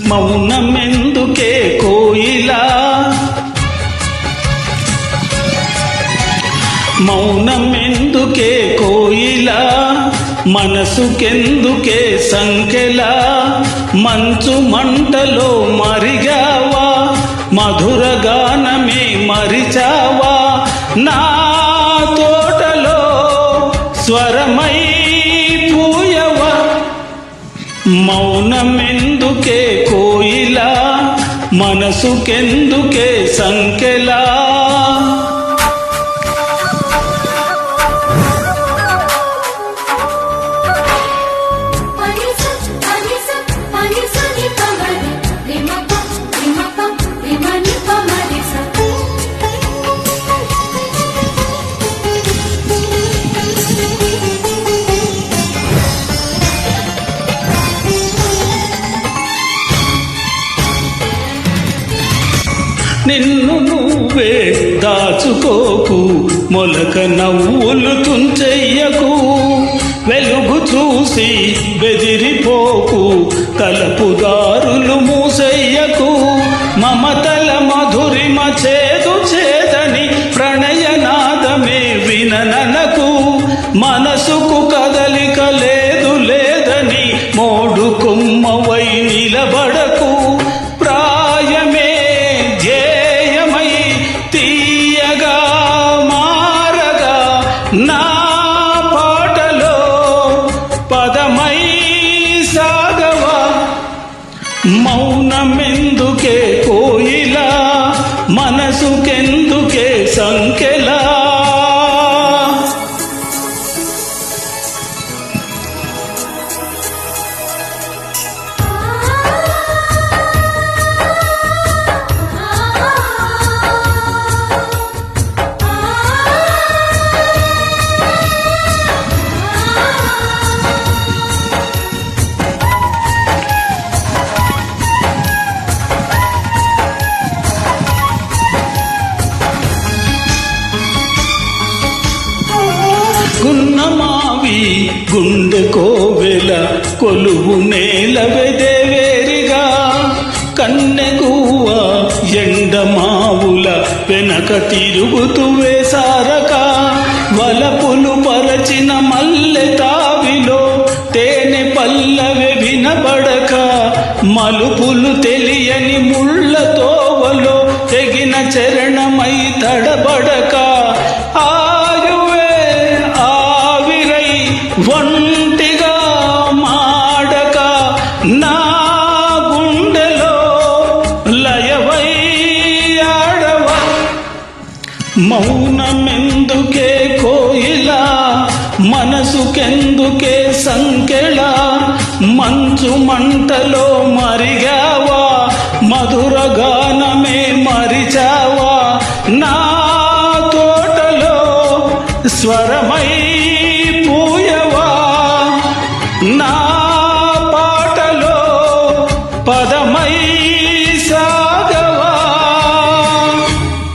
మౌనమెందుకే కోయిలా, మౌనమెందుకే కోయిలా, మనసుకెందుకే సంకెలా, మంచు మంటలో మరిగావా, మధుర గానమే మరిచావా, నా తోటలో స్వరమై పూయవా. మౌనమెందుకే కోయిలా, మనసుకెందుకే సంకెలా. నిన్ను నువ్వే దాచుకోకు, మొలక నవ్వులు తుంచెయ్యకు, వెలుగు చూసి బెదిరిపోకు, తలపుదారులు మూసెయ్యకు, మమతల మధురిమ చేదు చేదని ప్రణయనాదమే వినననకు, మనసుకు కదలిక లేదు లేదని మోడు కొమ్మవై నిలబడకు, ప్రాయమే ధ్యేయమై తీయగా మారగా, నా పాటలో పదమై సాగవా. మౌనమెందుకే కోయిలా, మనసుకెందుకే సంకెలా. గున్నమావి గుండె కోవెల కొలువు నేల వెదేవేరిగా, కన్నెగువ ఎండమావుల వెనక తిరుగుతూ వేసారక, వలపులు పరచిన మల్లె తావిలో తేనె పల్లవి వినబడక, మలుపులు తెలియని ముళ్ళ తోవలో తెగిన చరణమై తడబడక, ఒంటిగా మాడక, నా గుండెలో లయవై ఆడవా. మౌనమెందుకే కోయిలా, మనసుకెందుకే సంకెళ, మంచు మంటలో మరిగావా, మధుర గానమే మరిచావా.